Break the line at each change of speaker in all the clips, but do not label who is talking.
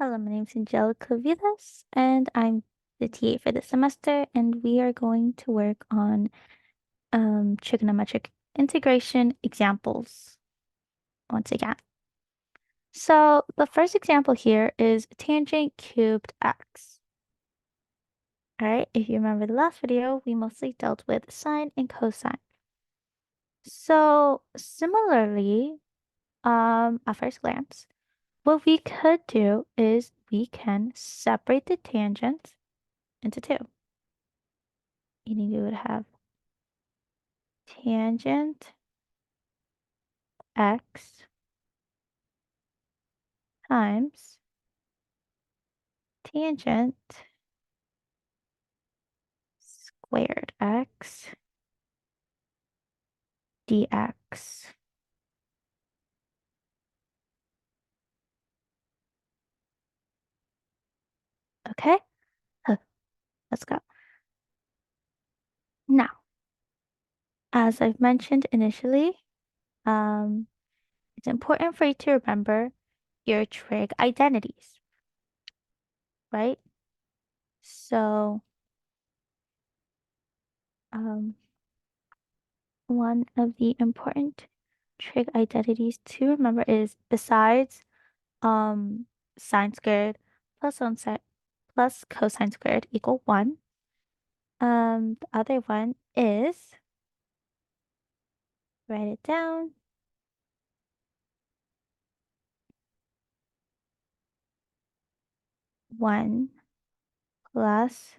Hello, my name is Angelica Vilas, and I'm the TA for this semester, and we are going to work on trigonometric integration examples once again. So the first example here is tangent cubed x. All right, if you remember the last video, we mostly dealt with sine and cosine. So similarly, at first glance, what we could do is we can separate the tangents into two. Meaning we would have tangent x times tangent squared x dx. Okay, huh, let's go. Now, as I've mentioned initially, um, it's important for you to remember your trig identities, right? So, um, one of the important trig identities to remember is besides um sine squared plus plus cosine squared equal 1. The other one is, write it down, 1 plus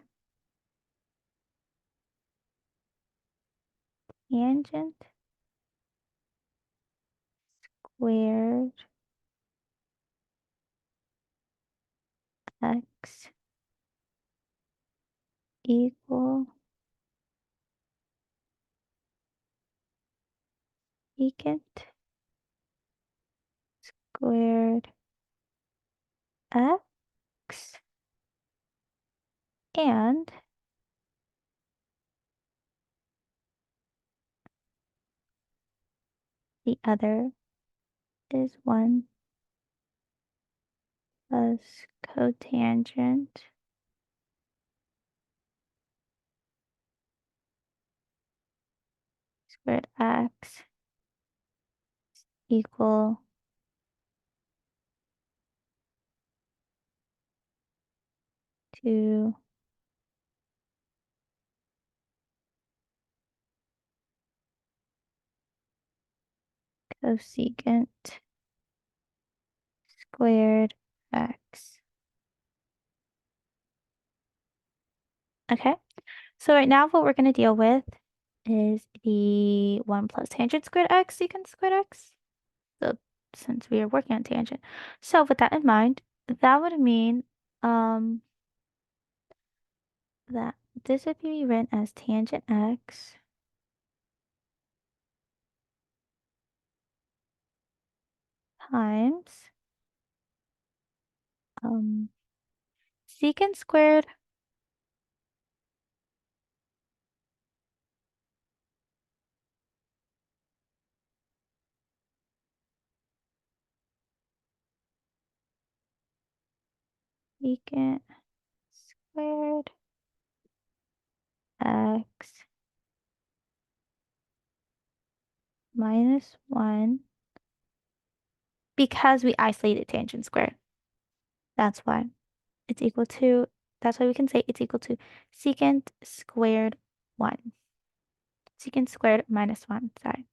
tangent squared x equal secant squared x, and the other is 1 plus cotangent squared x equal to cosecant squared x. Okay, so right now what we're going to deal with is the 1 plus tangent squared x secant squared x. So since we are working on tangent. So with that in mind, that would mean um that this would be written as tangent x times um secant squared secant squared x minus 1 because we isolated tangent squared. That's why it's equal to, that's why we can say it's equal to secant squared 1. Secant squared minus 1, sorry.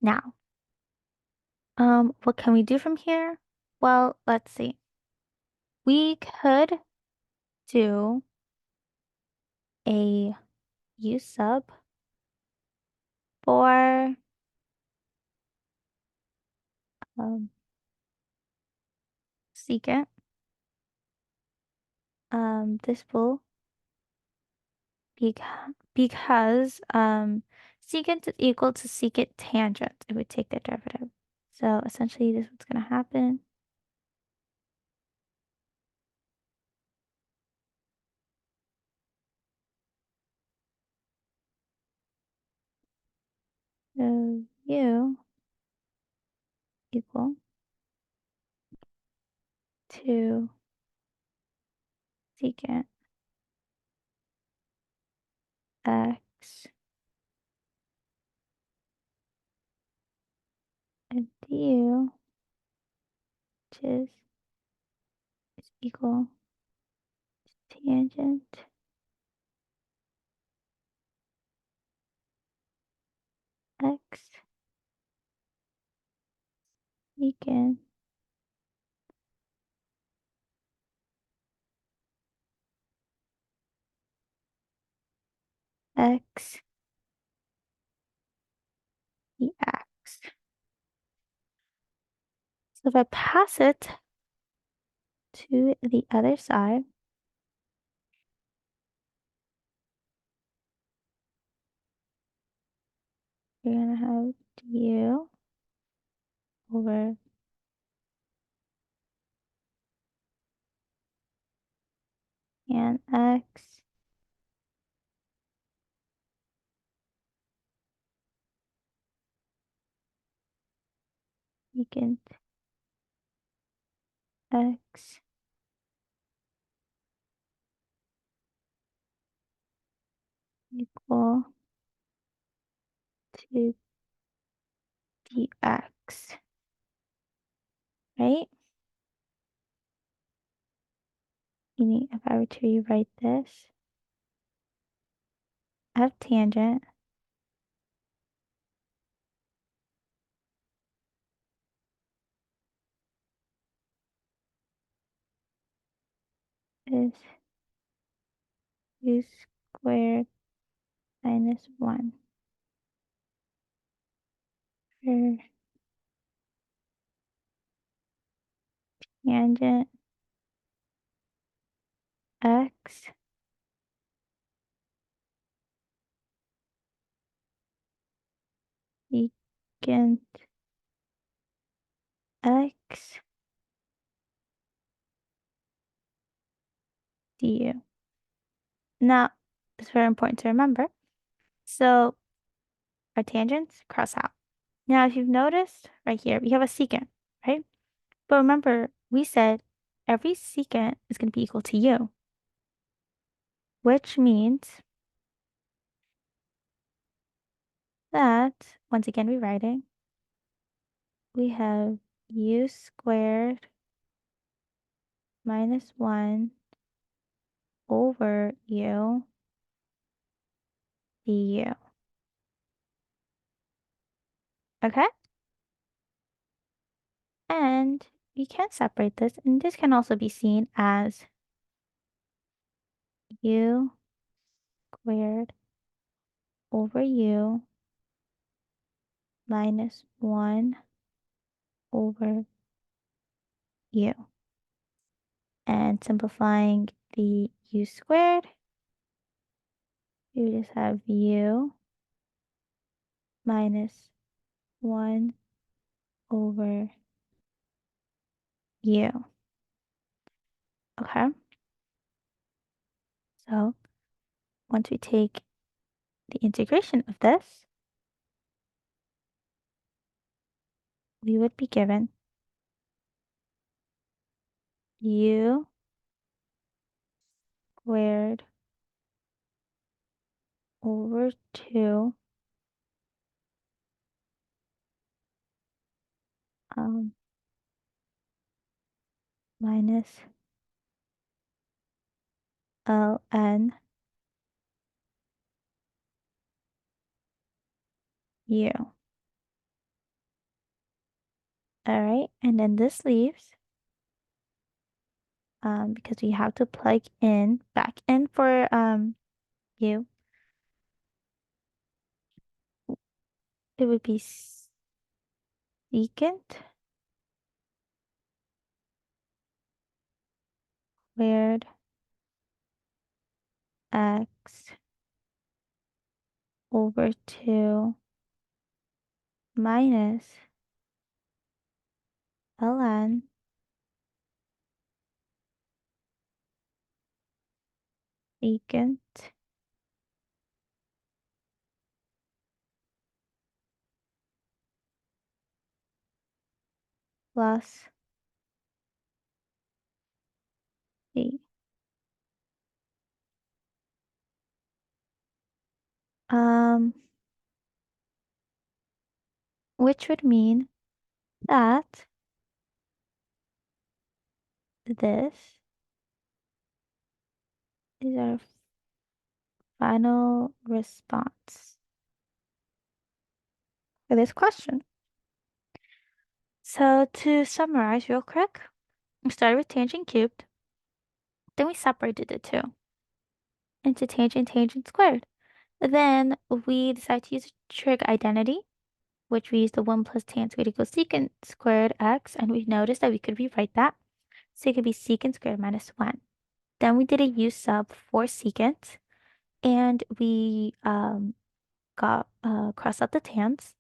Now, what can we do from here? Well, let's see. We could do a u sub for um, secant. This will because secant is equal to secant tangent. It would take the derivative. So essentially, this is what's going to happen. So u equal 2 secant x and du, which is equal to tangent x secant x dx. So if I pass it to the other side, you're going to have du over tan x secant x equal to dx, right? Meaning if I were to rewrite this, f tangent is u squared minus 1 for tangent x secant x du. Now, it's very important to remember. So our tangents cross out. Now, if you've noticed right here, we have a secant, right? But remember, we said every secant is going to be equal to u, which means that, once again, rewriting, we have u squared minus 1 over u du. Okay? And you can separate this, and this can also be seen as u squared over u minus 1 over u. And simplifying the u squared, you just have u minus 1 over u. Okay? So once we take the integration of this, we would be given u squared over 2 um, minus ln u. All right, and then this leaves, because we have to plug in, back in for u, it would be secant squared x over 2 minus ln secant plus Um, which would mean that this is our final response for this question. So to summarize real quick, we started with tangent cubed, then we separated the two into tangent squared. Then we decided to use trig identity, which we used the 1 plus tan squared equals secant squared x, and we noticed that we could rewrite that. So it could be secant squared minus 1. Then we did a u sub for secant, and we got crossed out the tans.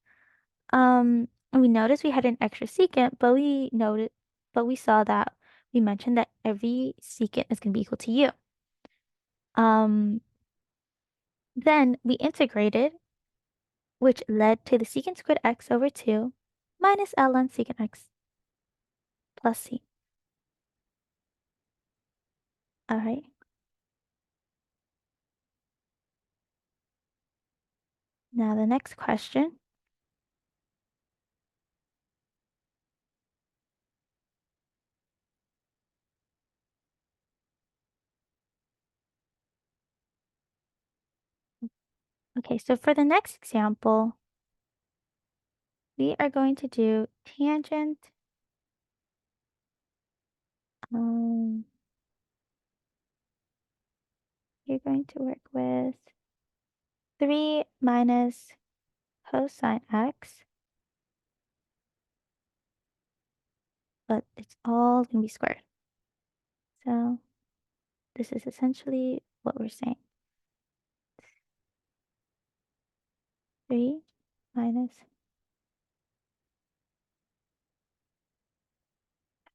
And we noticed we had an extra secant, but we saw that we mentioned that every secant is going to be equal to u. Um, then we integrated, which led to the secant squared x over 2 minus ln secant x plus c. All right. Now the next question. Okay, so for the next example, we are going to do tangent. Um, you're going to work with 3 minus cosine x, but it's all going to be squared. So this is essentially what we're saying. 3 minus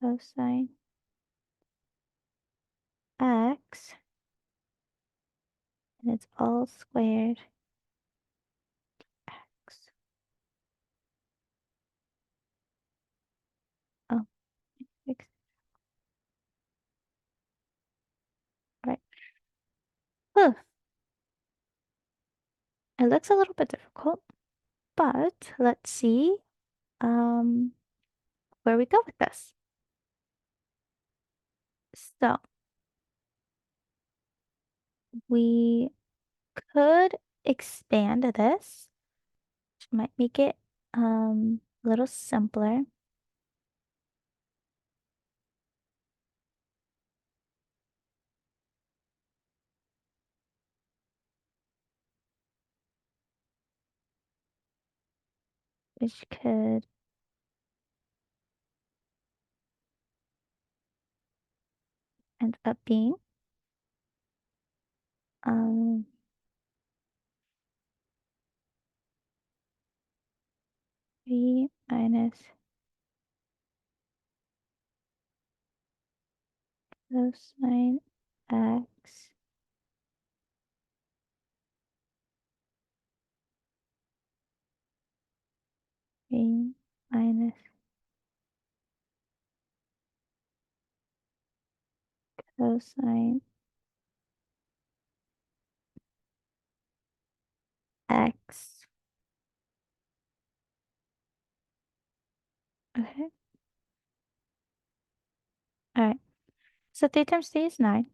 cosine x, and it's all squared x. Oh, fix. All right. Huh. It looks a little bit difficult, but let's see um, where we go with this. So we could expand this, which might make it a little simpler. Which could end up being um 3 minus cosine x 3 minus cosine x. Okay. All right. So 3 times 3 is 9.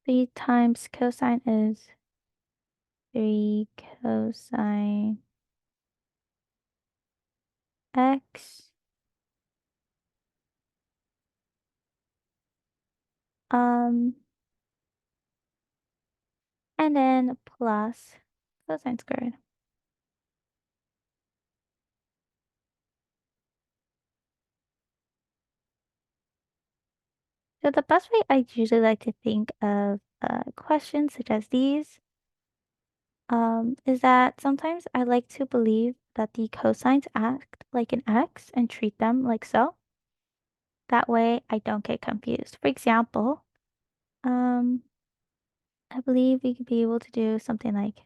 3 times cosine is 3 cosine x. Um, and then plus cosine squared. So the best way I usually like to think of questions such as these is that sometimes I like to believe that the cosines act like an x and treat them like so. That way I don't get confused. For example, um, I believe we could be able to do something like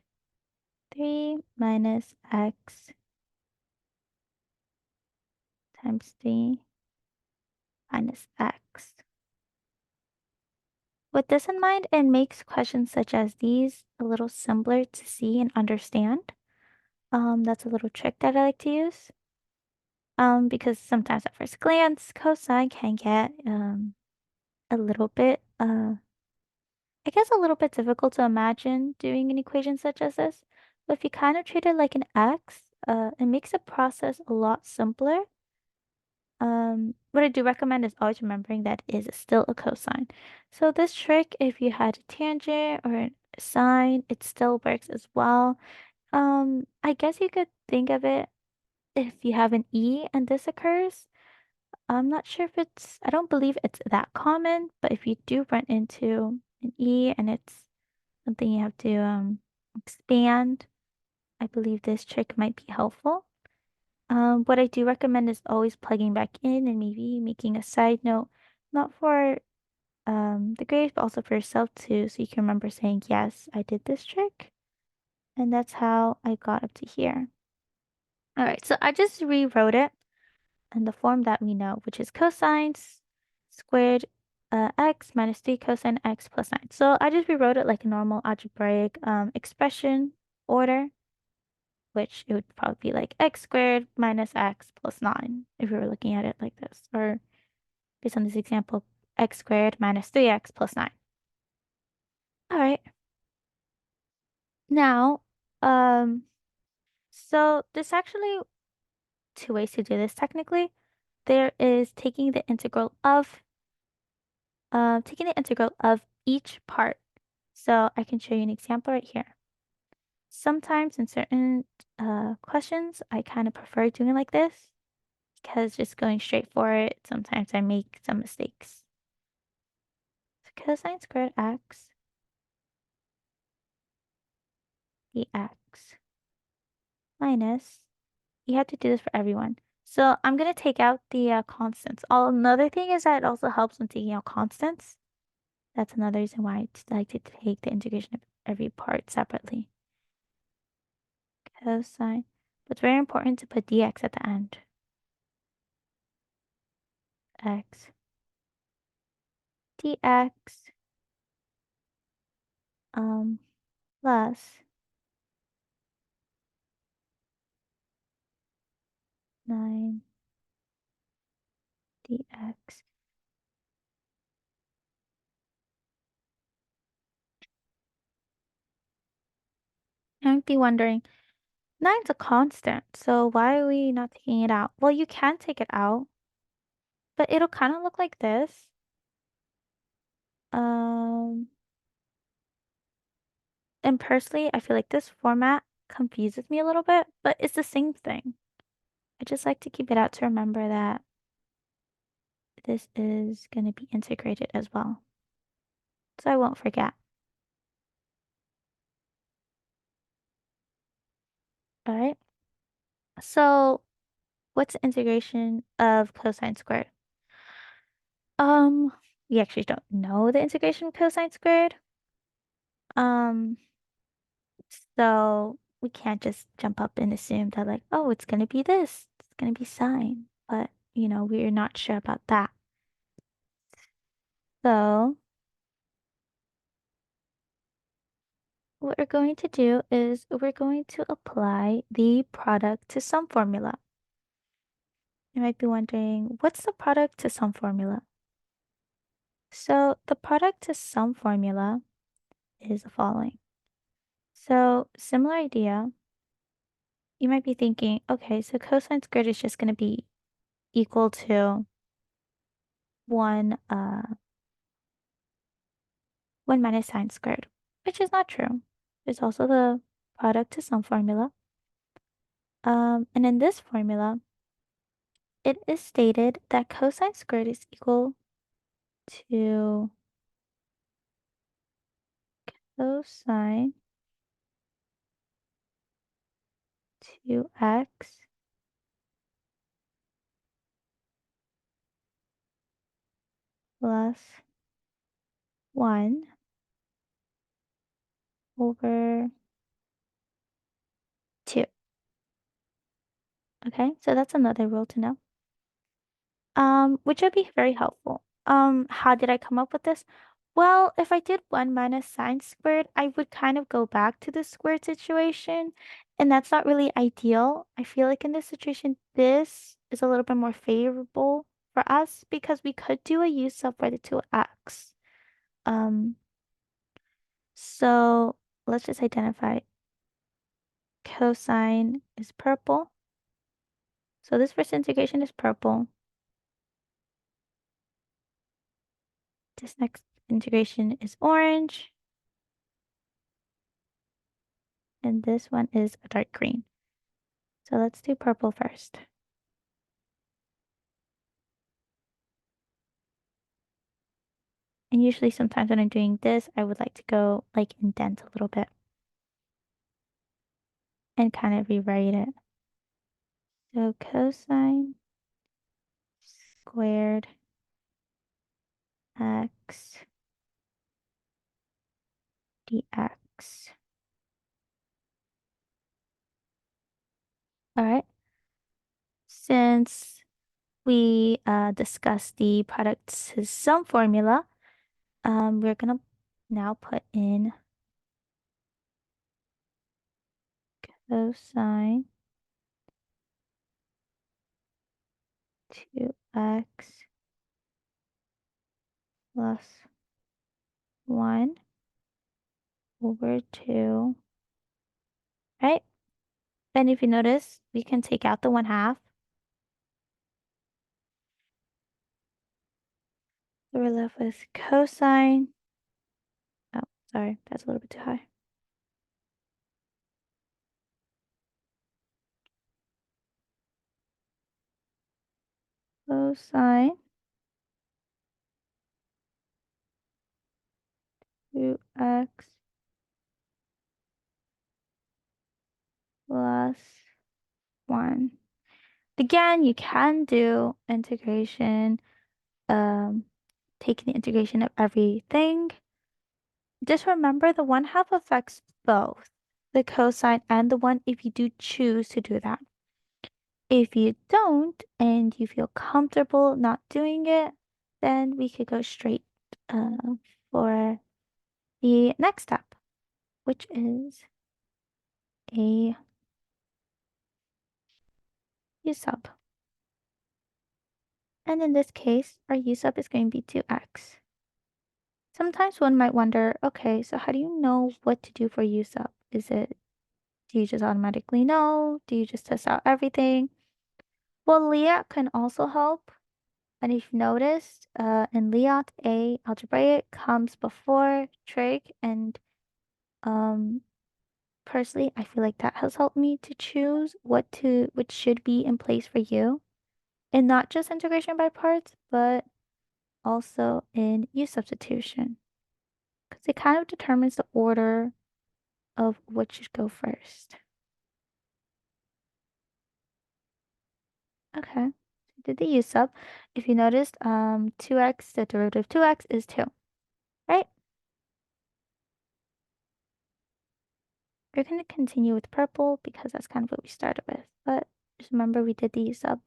3 minus x times 3 minus x. With this in mind, it makes questions such as these a little simpler to see and understand. That's a little trick that I like to use. Because sometimes at first glance, cosine can get a little bit I guess a little bit difficult to imagine doing an equation such as this. But if you kind of treat it like an x, it makes the process a lot simpler. What I do recommend is always remembering that it is still a cosine. So this trick, if you had a tangent or a sine, it still works as well. I guess you could think of it if you have an e and this occurs. I'm not sure if I don't believe it's that common, but if you do run into an e and it's something you have to expand, I believe this trick might be helpful. What I do recommend is always plugging back in and maybe making a side note, not for the grade, but also for yourself too, so you can remember saying, yes, I did this trick. And that's how I got up to here. All right, so I just rewrote it in the form that we know, which is cosines squared x minus 3 cosine x plus 9. So I just rewrote it like a normal algebraic expression order, which it would probably be like x squared minus x plus 9 if we were looking at it like this. Or based on this example, x squared minus 3x plus 9. All right. Now, um, so there's actually two ways to do this technically. There is taking the integral of each part. So I can show you an example right here. Sometimes in certain questions, I kind of prefer doing it like this because just going straight for it, sometimes I make some mistakes. So cosine squared x dx minus, you have to do this for everyone. So I'm going to take out the constants. Another thing is that it also helps when taking out constants. That's another reason why I like to take the integration of every part separately. Cosine. But it's very important to put dx at the end. X dx um plus 9 dx. I might be wondering, 9's a constant, so why are we not taking it out? Well, you can take it out, but it'll kind of look like this. Um, and personally, I feel like this format confuses me a little bit, but it's the same thing. I just like to keep it out to remember that this is going to be integrated as well. So I won't forget. All right. So what's the integration of cosine squared? Um, we actually don't know the integration of cosine squared. Um, so we can't just jump up and assume that like, oh, it's gonna be this, it's gonna be sine. But, we're not sure about that. So what we're going to do is we're going to apply the product to sum formula. You might be wondering, what's the product to sum formula? So the product to sum formula is the following. So similar idea, you might be thinking, okay, so cosine squared is just going to be equal to 1 1 minus sine squared, which is not true. There's also the product to sum formula. And in this formula, it is stated that cosine squared is equal to cosine 2x plus 1 over 2. Okay, so that's another rule to know. Which would be very helpful. How did I come up with this? Well, if I did 1 minus sine squared, I would kind of go back to the squared situation, and that's not really ideal. I feel like in this situation, this is a little bit more favorable for us because we could do a u sub for the 2x. Um, so let's just identify cosine is purple. So this first integration is purple. This next integration is orange. And this one is a dark green. So let's do purple first. And usually sometimes when I'm doing this, I would like to go like indent a little bit and kind of rewrite it. So cosine squared x dx. All right. Since we discussed the product system formula, we're gonna now put in cosine 2x plus 1 over 2. Right? Then if you notice, we can take out the 1/2. So we're left with cosine. Oh, sorry, that's a little bit too high. Cosine 2x plus 1. Again, you can do integration, um, taking the integration of everything. Just remember the 1/2 affects both the cosine and the 1 if you do choose to do that. If you don't and you feel comfortable not doing it, then we could go straight for the next step, which is a u sub. And in this case, our u sub is going to be 2x. Sometimes one might wonder, okay, so how do you know what to do for u sub? Do you just automatically know? Do you just test out everything? Well, LIAT can also help. And if you've noticed, in LIAT, A algebraic comes before trig, and um, personally, I feel like that has helped me to choose which should be in place for you, and not just integration by parts, but also in u substitution, because it kind of determines the order of what should go first. Okay, so did the u sub. If you noticed, 2x, the derivative of 2x is 2, right? We're going to continue with purple because that's kind of what we started with. But just remember we did the u sub.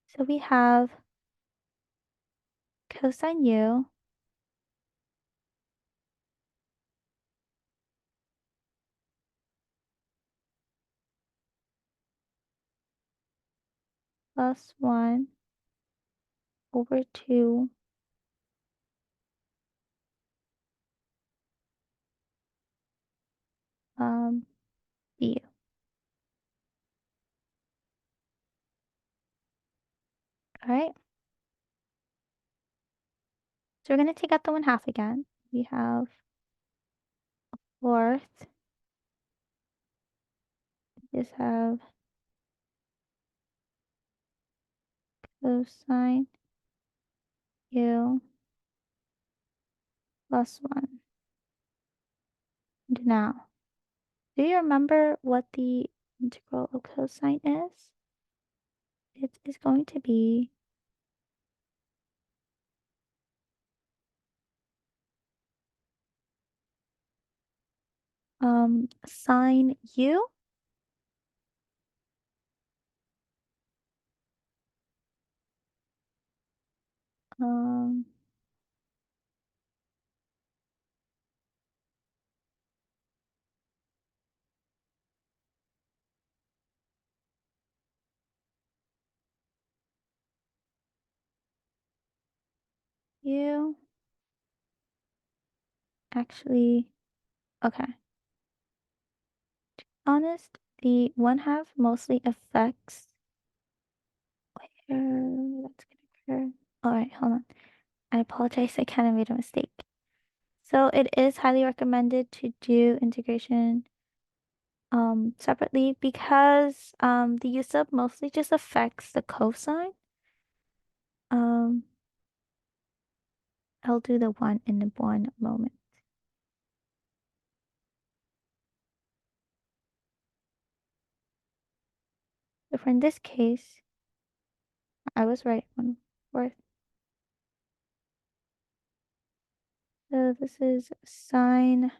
So we have cosine u plus 1 over 2 du. All right. So we're going to take out the 1/2 again. We have fourth. Just have cosine u plus 1. And now, do you remember what the integral of cosine is? It is going to be sine u. Um, you actually, okay. Honest, the 1/2 mostly affects where that's gonna occur. All right, hold on. I apologize. I kind of made a mistake. So it is highly recommended to do integration separately because the u sub mostly just affects the cosine. Um, I'll do the one in one moment. So for in this case, I was right 1/4. So this is sine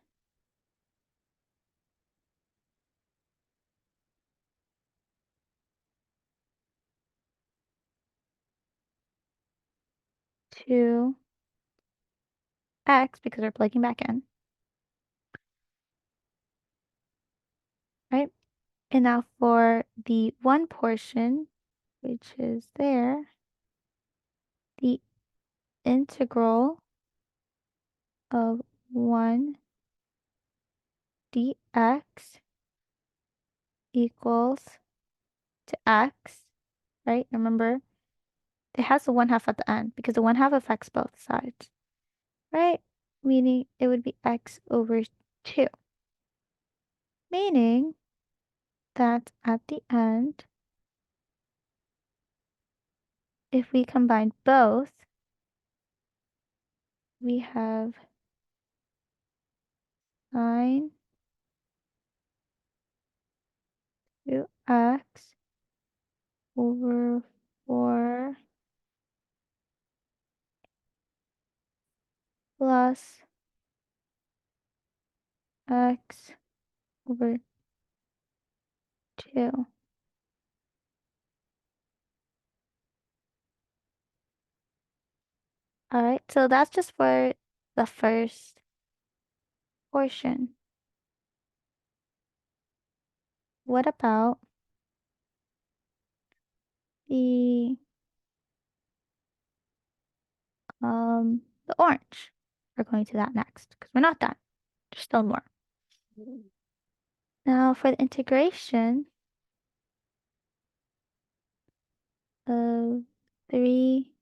2x because we're plugging back in, right? And now for the one portion, which is there, the integral of 1 dx equals to x, right? Remember, it has the 1/2 at the end because the 1/2 affects both sides, right? Meaning it would be x over 2. Meaning that at the end, if we combine both, we have sine 2x over 4 plus x over 2. All right, so that's just for the first portion. What about the orange? We're going to that next because we're not done. There's still more. Now for the integration of 3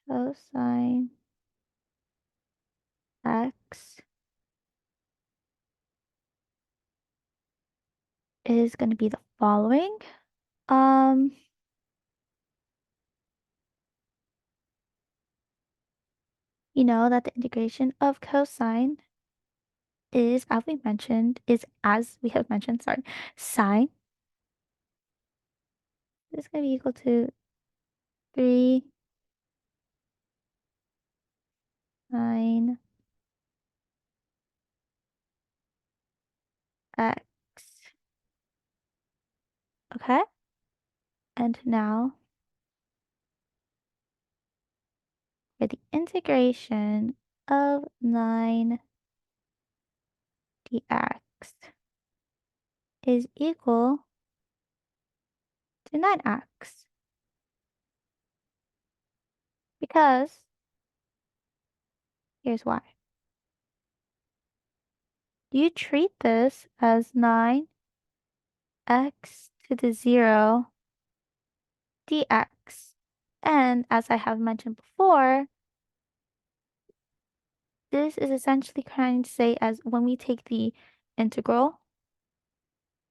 cosine x is going to be the following. Um, you know that the integration of cosine is, as we have mentioned, sorry, sine is going to be equal to 3 sine x. Okay? And now for the integration of 9 dx is equal to 9x. Because here's why. You treat this as 9x to the 0 dx. And as I have mentioned before, this is essentially trying to say as when we take the integral,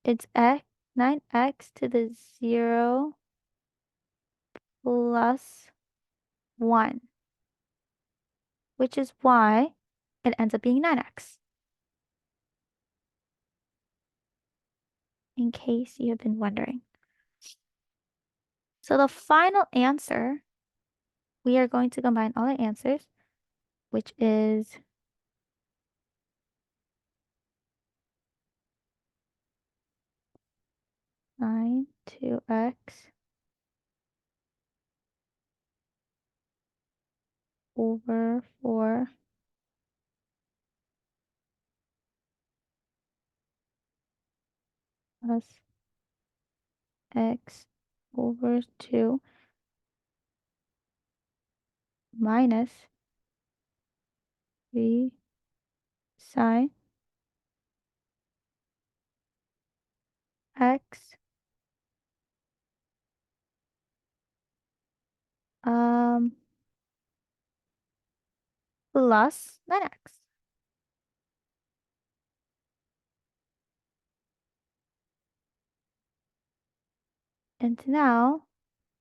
it's 9x to the 0 plus 1, which is why it ends up being 9x. In case you have been wondering. So the final answer, we are going to combine all our answers, which is 9 2x over 4 plus x over 2 minus 3 sine x um plus 9x. And now,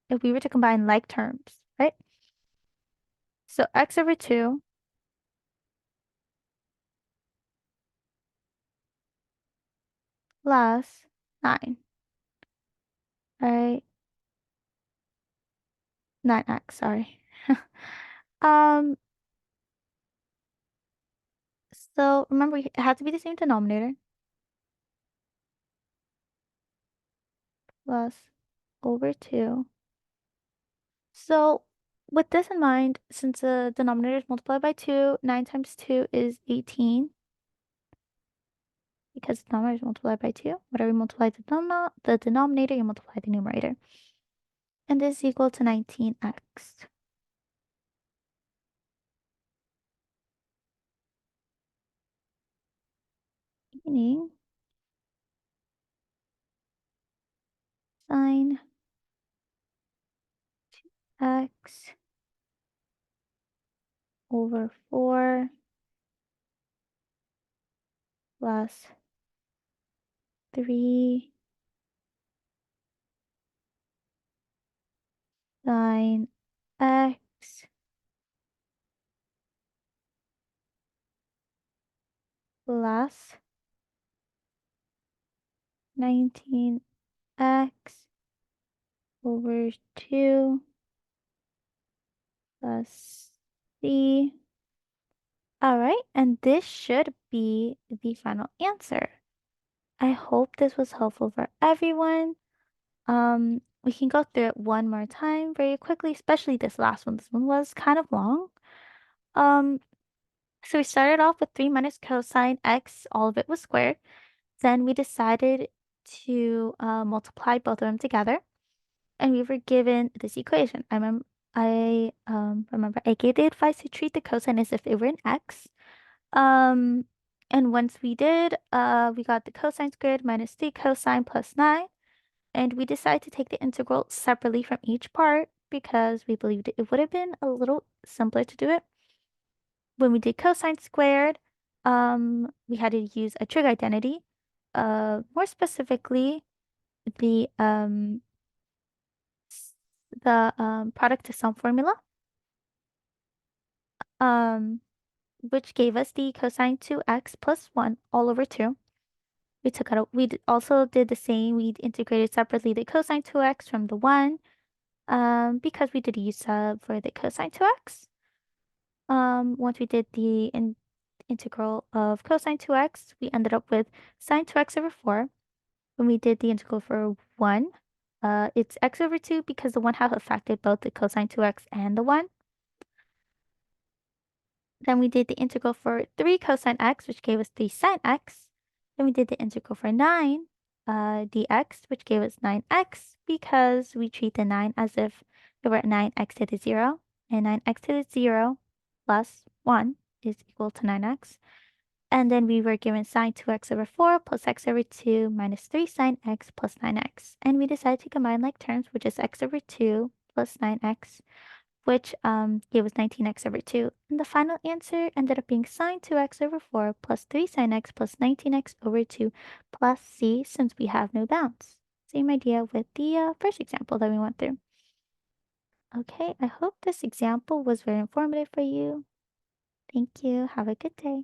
if we were to combine like terms, right? So x over 2 plus 9, right? 9x, sorry. Um, so remember, it had to be the same denominator plus over 2. So with this in mind, since the denominator is multiplied by 2, 9 times 2 is 18. Because the denominator is multiplied by 2. Whatever you multiply the denominator, you multiply the numerator. And this is equal to 19x. Meaning sine x over 4 plus 3 sine x plus 19x over 2 plus c. All right, and this should be the final answer. I hope this was helpful for everyone. We can go through it one more time very quickly, especially this last one. This one was kind of long. Um, so we started off with 3 minus cosine x, all of it was squared. Then we decided to multiply both of them together, and we were given this equation. I remember I gave the advice to treat the cosine as if it were an x. Um, and once we did, we got the cosine squared minus 3 cosine plus 9. And we decided to take the integral separately from each part because we believed it would have been a little simpler to do it. When we did cosine squared, we had to use a trig identity. More specifically, the um, product to sum formula, um, which gave us the cosine 2x plus 1 all over 2. Also did the same. We integrated separately the cosine 2x from the 1, because we did use sub for the cosine 2x. Once we did the integral of cosine 2x, we ended up with sine 2x over 4. When we did the integral for 1, it's x over 2 because the 1/2 affected both the cosine 2x and the 1. Then we did the integral for 3 cosine x, which gave us 3 sine x. Then we did the integral for 9 dx, which gave us 9x because we treat the 9 as if it were 9x to the 0. And 9x to the 0 plus 1 is equal to 9x. And then we were given sine 2x over 4 plus x over 2 minus 3 sine x plus 9x. And we decided to combine like terms, which is x over 2 plus 9x, which gave us 19x over 2. And the final answer ended up being sine 2x over 4 plus 3 sine x plus 19x over 2 plus c, since we have no bounds. Same idea with the first example that we went through. Okay, I hope this example was very informative for you. Thank you. Have a good day.